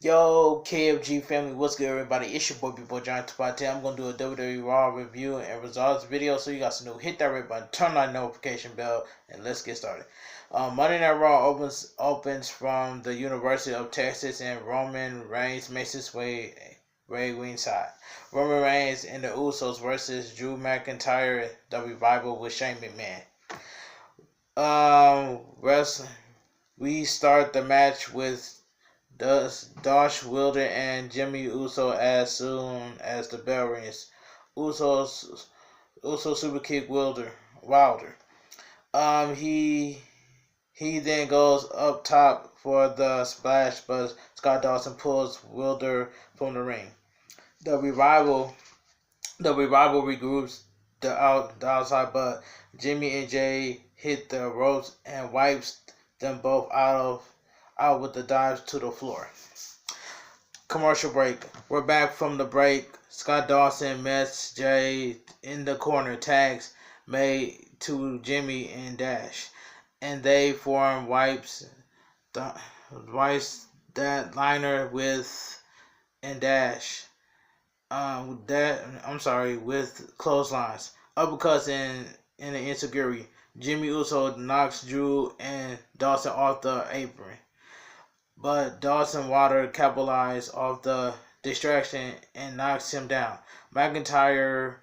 Yo, KFG family, what's good, everybody? It's your boy, B-Boy John Today. I'm going to do a WWE Raw review and results video, so you guys know, hit that red button, turn on that notification bell, and let's get started. Monday Night Raw opens from the University of Texas, and Roman Reigns makes his way ringside. Roman Reigns and the Usos versus Drew McIntyre, the Revival with Shane McMahon. We start the match with Dash Wilder and Jimmy Uso as soon as the bell rings. Uso super kick Wilder. He then goes up top for the splash, but Scott Dawson pulls Wilder from the ring. The revival regroups the outside, but Jimmy and Jay hit the ropes and wipes them both out with the dives to the floor. Commercial break. We're back from the break. Scott Dawson meets Jay in the corner. Tags made to Jimmy and Dash, and they form wipes that liner with and Dash. With clotheslines, uppercuts in the insecurity. Jimmy Uso knocks Drew and Dawson off the apron, but Dawson Water capitalizes off the distraction and knocks him down. McIntyre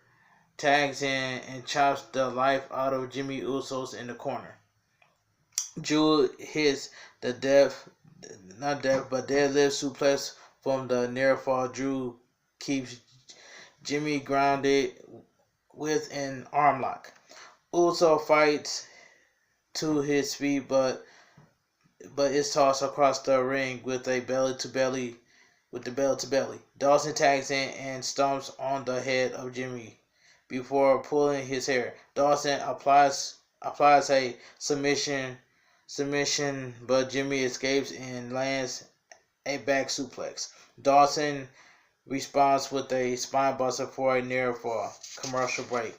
tags in and chops the life out of Jimmy Usos in the corner. Drew hits the deadlift suplex from the near fall. Drew keeps Jimmy grounded with an arm lock. Uso fights to his feet, but is tossed across the ring with the belly to belly. Dawson tags in and stomps on the head of Jimmy before pulling his hair. Dawson applies a submission, but Jimmy escapes and lands a back suplex. Dawson responds with a spinebuster for a near fall. Commercial break.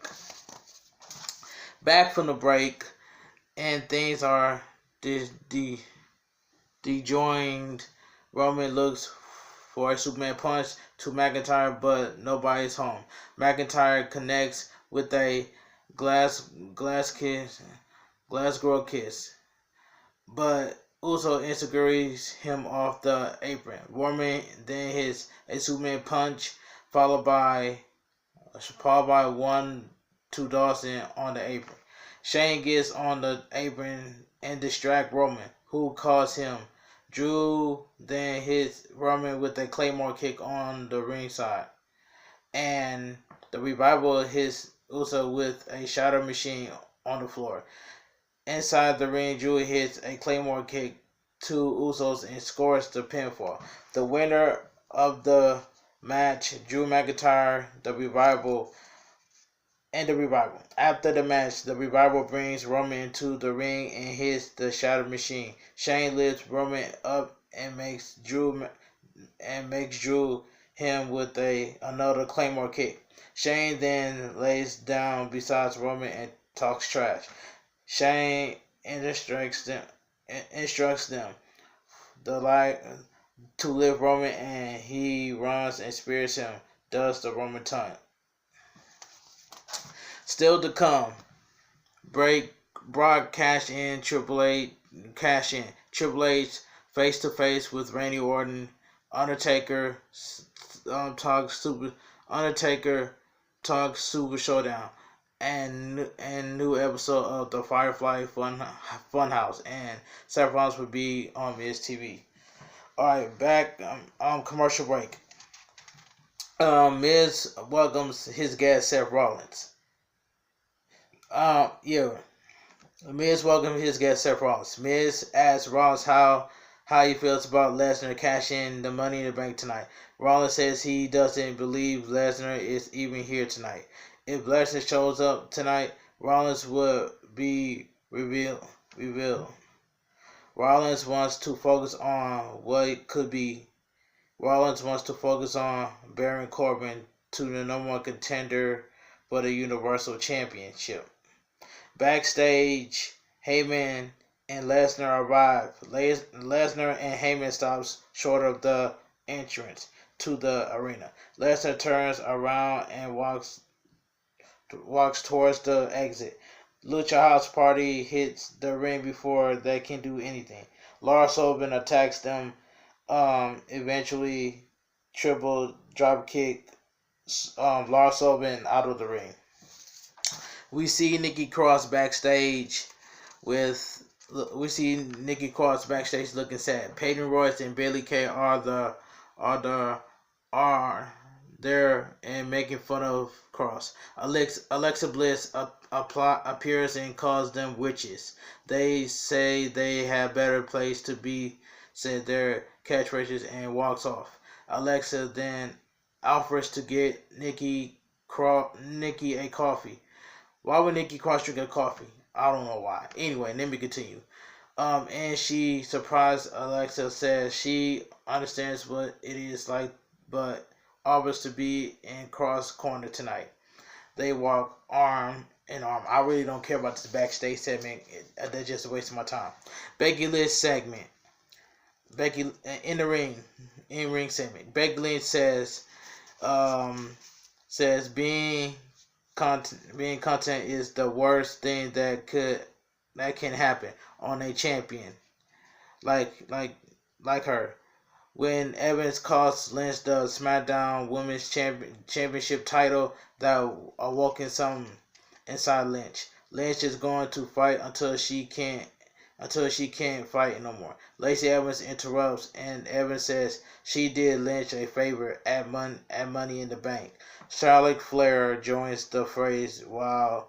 Back from the break, and things are disjointed. Roman looks for a Superman punch to McIntyre, but nobody's home. McIntyre connects with a glass girl kiss, but Uso integrates him off the apron. Roman then hits a Superman punch, followed by one to Dawson on the apron. Shane gets on the apron and distracts Roman, who calls him. Drew then hits Roman with a Claymore kick on the ringside, and the Revival hits Uso with a shatter machine on the floor. Inside the ring, Drew hits a Claymore kick to Usos and scores the pinfall. The winner of the match, Drew McIntyre, the Revival. After the match, the Revival brings Roman into the ring and hits the shatter machine. Shane lifts Roman up and makes Drew him with another Claymore kick. Shane then lays down beside Roman and talks trash. Shane instructs them to lift Roman, and he runs and spears him. Does the Roman taunt. Still to come. Brock cash in. Triple H face to face with Randy Orton. Undertaker talks Super Showdown, and new episode of the Firefly Funhouse, and Seth Rollins will be on Miz TV. Alright, back commercial break. Miz welcomes his guest Seth Rollins. Miz welcomed his guest Seth Rollins. Miz asks Rollins how he feels about Lesnar cashing the Money in the Bank tonight. Rollins says he doesn't believe Lesnar is even here tonight. If Lesnar shows up tonight, Rollins would be revealed. Rollins wants to focus on what it could be. Rollins wants to focus on Baron Corbin to the number one contender for the Universal Championship. Backstage, Heyman and Lesnar arrive. Lesnar and Heyman stops short of the entrance to the arena. Lesnar turns around and walks towards the exit. Lucha House Party hits the ring before they can do anything. Lars Sullivan attacks them, eventually triple drop kick Lars Sullivan out of the ring. We see Nikki Cross backstage looking sad. Peyton Royce and Bailey Kay are there and making fun of Cross. Alexa Bliss appears and calls them witches. They say they have better place to be, said their catchphrases, and walks off. Alexa then offers to get Nikki a coffee. Why would Nikki Cross drink a coffee? I don't know why. Anyway, let me continue. And she surprised Alexa, says she understands what it is like, but offers to be in Cross corner tonight. They walk arm in arm. I really don't care about this backstage segment. That's just a waste of my time. Becky Lynch segment. Becky in the ring segment. Becky Lynch says being content is the worst thing that can happen on a champion like her. When Evans cost Lynch the SmackDown Women's Championship title, that awoken something inside Lynch. Lynch is going to fight until she can't fight no more. Lacey Evans interrupts, and Evans says she did Lynch a favor at Money in the Bank. Charlotte Flair joins the phrase while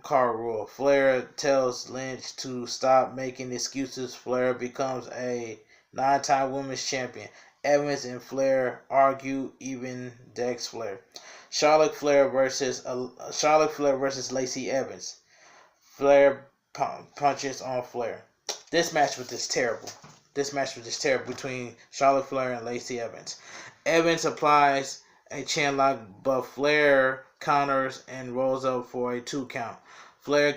car rule. Flair tells Lynch to stop making excuses. Flair becomes a 9-time women's champion. Evans and Flair argue, even Dex Flair. Charlotte Flair versus Lacey Evans. Flair punches on Flair. This match was just terrible. Between Charlotte Flair and Lacey Evans. Evans applies a chin lock, but Flair counters and rolls up for a 2 count. Flair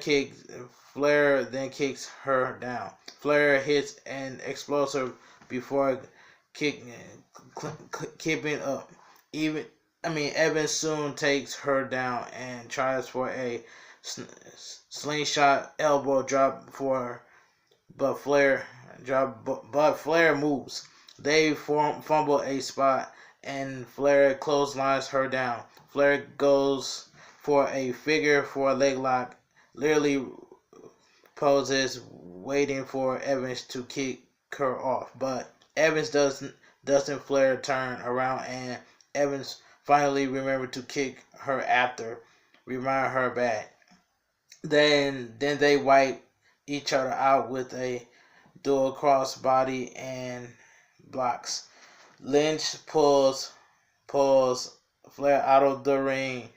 then kicks her down. Flair hits an explosive before keeping up. Evans soon takes her down and tries for a slingshot elbow drop but Flair moves. They fumble a spot and Flair clotheslines her down. Flair goes for a figure 4 leg lock, literally poses waiting for Evans to kick her off, but Evans doesn't. Flair turn around and Evans finally remembered to kick her after, remind her back. Then they wipe each other out with a dual cross body and blocks. Lynch pulls Flair out of the ring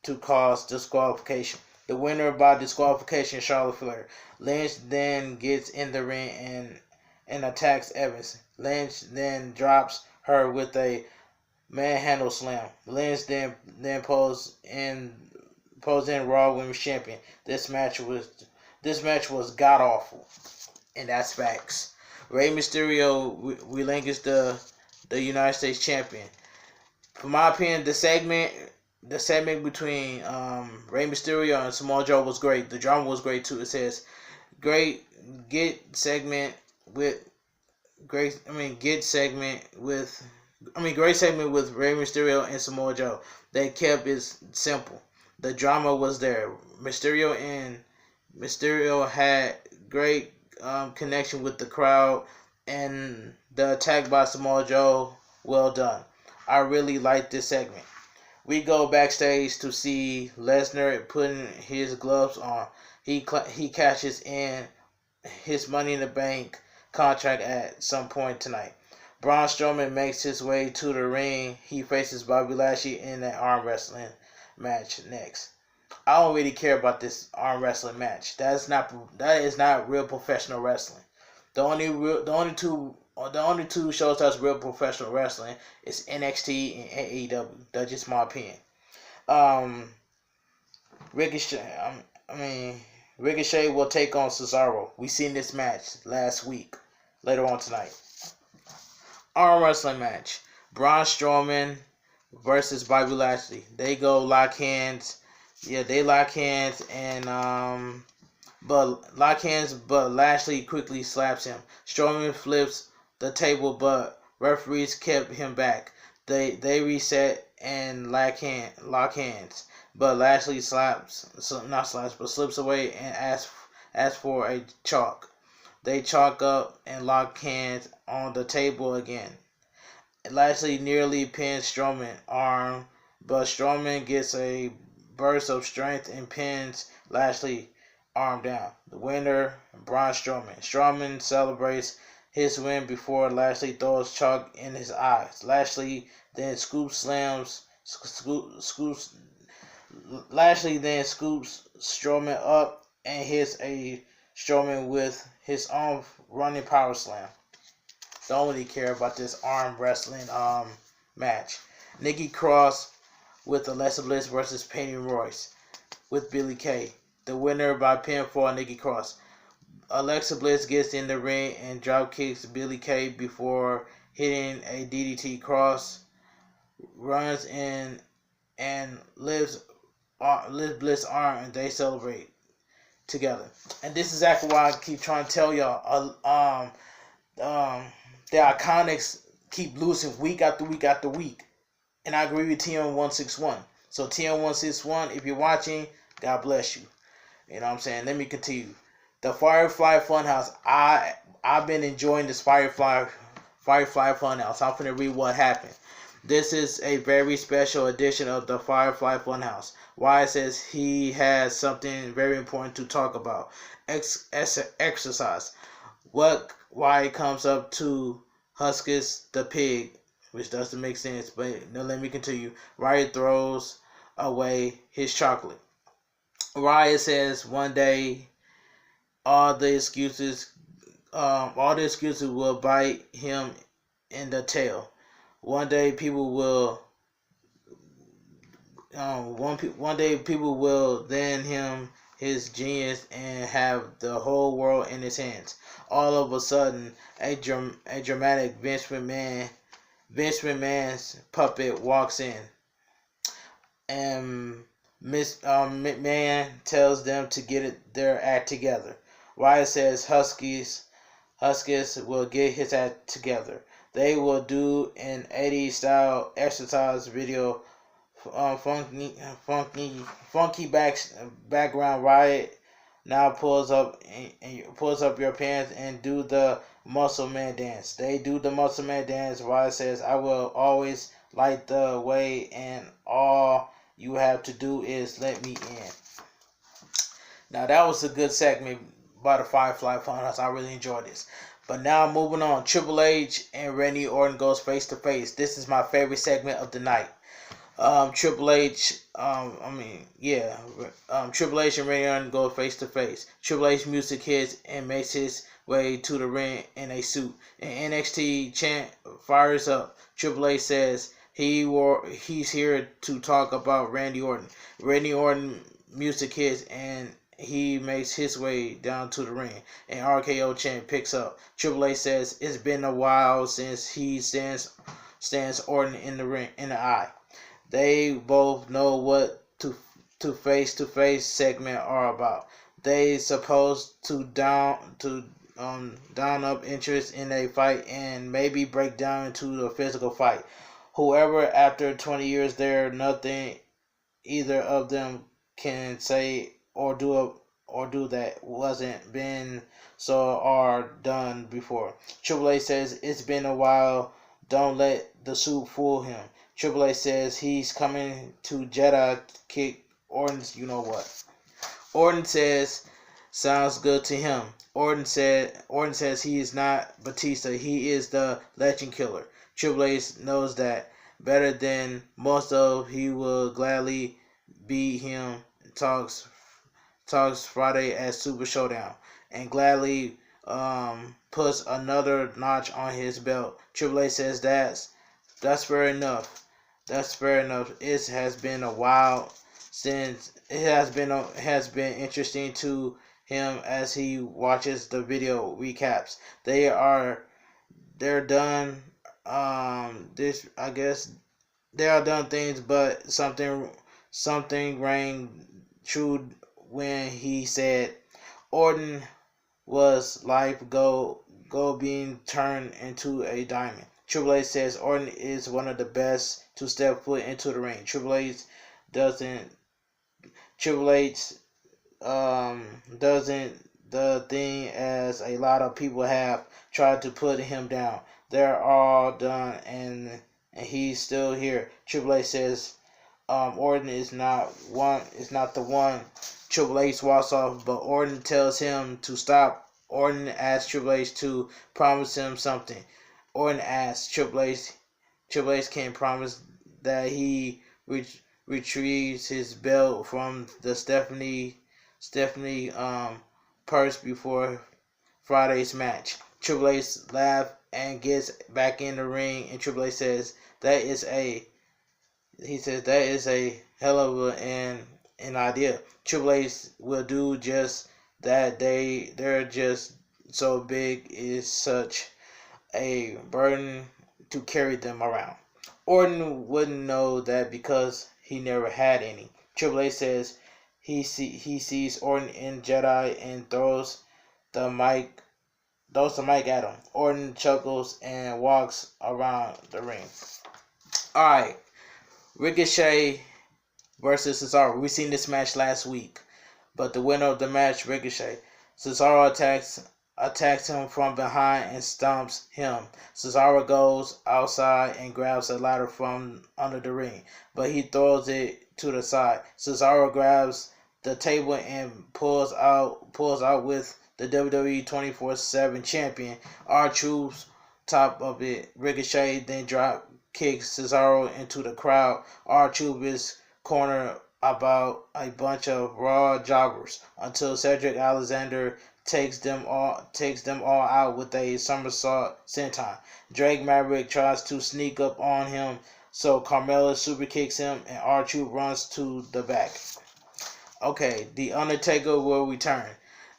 to cause disqualification. The winner by disqualification, Charlotte Flair. Lynch then gets in the ring and attacks Evans. Lynch then drops her with a manhandle slam. Lynch then pulls in Raw Women's Champion. This match was god awful, and that's facts. Rey Mysterio relinquished the United States Champion. For my opinion, the segment between Rey Mysterio and Samoa Joe was great. The drama was great too. It says great segment with Rey Mysterio and Samoa Joe. They kept it simple. The drama was there. Mysterio had great connection with the crowd, and the attack by Samoa Joe, well done. I really liked this segment. We go backstage to see Lesnar putting his gloves on. He cashes in his Money in the Bank contract at some point tonight. Braun Strowman makes his way to the ring. He faces Bobby Lashley in an arm wrestling match next. I don't really care about this arm wrestling match. That is not real professional wrestling. The only two shows that's real professional wrestling is NXT and AEW. That's just my opinion. Ricochet will take on Cesaro. We seen this match last week. Later on tonight. Arm wrestling match. Braun Strowman versus Bobby Lashley. They go lock hands. Yeah, they lock hands but Lashley quickly slaps him. Strowman flips the table, but referees kept him back. They reset and lock hands. But Lashley slips away and asks for a chalk. They chalk up and lock hands on the table again. Lashley nearly pins Strowman's arm, but Strowman gets a burst of strength and pins Lashley arm down. The winner, Braun Strowman. Strowman celebrates his win before Lashley throws chalk in his eyes. Lashley then scoops Strowman up and hits a Strowman with his own running power slam. Don't really care about this arm wrestling match. Nikki Cross with Alexa Bliss versus Penny Royce with Billie Kay. The winner by pinfall, Nikki Cross. Alexa Bliss gets in the ring and drop kicks Billie Kay before hitting a DDT. Cross runs in and lifts Bliss' arm, and they celebrate together. And this is exactly why I keep trying to tell y'all. The Iconics keep losing week after week after week. And I agree with TM161. So TM161, if you're watching, God bless you. You know what I'm saying? Let me continue. The Firefly Funhouse. I've been enjoying this Firefly Funhouse. I'm finna read what happened. This is a very special edition of the Firefly Funhouse. Why says he has something very important to talk about. Exercise. Why it comes up to Huskus the pig, which doesn't make sense, but no, let me continue. Riot throws away his chocolate. Riot says one day all the excuses will bite him in the tail. One day people will then him his genius and have the whole world in his hands. All of a sudden, a dramatic Vince McMahon's puppet walks in, and McMahon tells them to get their act together. Wyatt says Huskis will get his act together. They will do an 80s style exercise video. Funky background. Riot now pulls up your pants and do the muscle man dance. They do the muscle man dance. Riot says, I will always light the way, and all you have to do is let me in. Now that was a good segment by the Firefly Funhouse. I really enjoyed this. But now moving on, Triple H and Randy Orton goes face to face. This is my favorite segment of the night. Triple H and Randy Orton go face to face. Triple H music hits and makes his way to the ring in a suit. An NXT chant fires up. Triple H says he's here to talk about Randy Orton. Randy Orton music hits and he makes his way down to the ring. An RKO chant picks up. Triple H says it's been a while since he stands Orton in the ring in the eye. They both know what to face-to-face segment are about. They supposed to down up interest in a fight and maybe break down into a physical fight. However, after 20 years, there nothing either of them can say or do that wasn't been so or done before. Triple H says it's been a while. Don't let the suit fool him. Triple H says he's coming to Jeddah kick Orton's you know what. Orton says sounds good to him. Orton says he is not Batista. He is the legend killer. Triple H knows that better than most of he will gladly beat him. Talks Friday at Super Showdown and gladly puts another notch on his belt. Triple H says that's fair enough. That's fair enough. It has been a while since it has been interesting to him as he watches the video recaps. They're done this, I guess they are done things, but something rang true when he said Orton was life gold being turned into a diamond. Triple H says Orton is one of the best to step foot into the ring. Doesn't Triple H doesn't the thing as a lot of people have tried to put him down. They're all done, and he's still here. Triple H says Orton is not the one. Triple H walks off, but Orton tells him to stop. Orton asks Triple H to promise him something. Orton asks Triple H. Triple H can promise that he retrieves his belt from the Stephanie purse before Friday's match. Triple H laughs and gets back in the ring, and Triple H says that is a hell of an idea. Triple H will do just that. They're just so big, is such a burden to carry them around. Orton wouldn't know that because he never had any. Triple H says he sees Orton in Jedi and throws the mic at him. Orton chuckles and walks around the ring. Alright, Ricochet versus Cesaro. We seen this match last week, but the winner of the match, Ricochet. Cesaro attacks him from behind and stomps him. Cesaro goes outside and grabs a ladder from under the ring, but he throws it to the side. Cesaro grabs the table and pulls out with the WWE 24/7 champion. R-Truth's top of it. Ricochet then drop kicks Cesaro into the crowd. R-Truth is cornered about a bunch of Raw jobbers until Cedric Alexander takes them all out with a somersault senton. Drake Maverick tries to sneak up on him, so Carmella super kicks him and R-Truth runs to the back. Okay, The Undertaker will return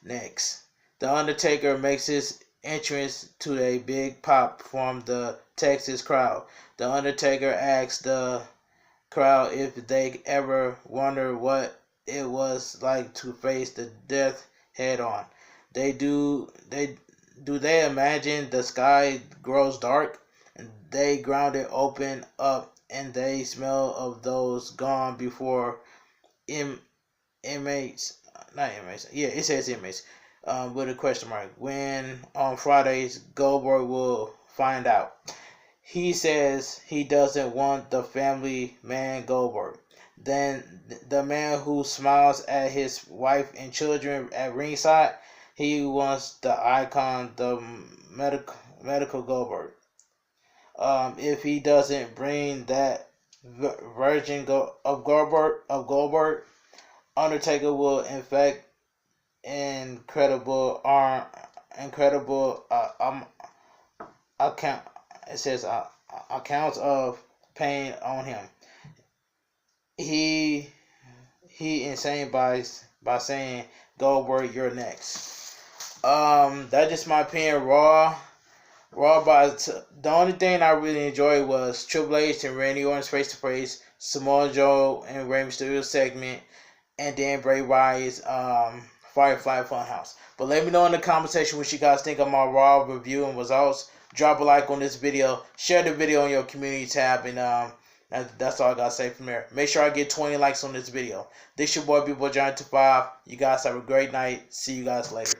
next. The Undertaker makes his entrance to a big pop from the Texas crowd. The Undertaker asks the crowd if they ever wonder what it was like to face the death head on. They imagine the sky grows dark and they ground it open up and they smell of those gone before inmates, not inmates, yeah, it says inmates, with a question mark. When on Fridays, Goldberg will find out. He says he doesn't want the family man Goldberg. Then the man who smiles at his wife and children at ringside, he wants the icon, the medical Goldberg. If he doesn't bring that version of Goldberg, Undertaker will infect incredible account. It says accounts of pain on him. He insane by saying Goldberg, you're next. That's just my opinion. Raw, but the only thing I really enjoyed was Triple H and Randy Orton's face to face, Samoa Joe and Rey Mysterio segment, and then Bray Wyatt's Firefly Funhouse. But let me know in the comment section what you guys think of my Raw review and results. Drop a like on this video, share the video on your community tab, and that's all I gotta say from there. Make sure I get 20 likes on this video. This your boy, B-Boy John 25. You guys have a great night. See you guys later.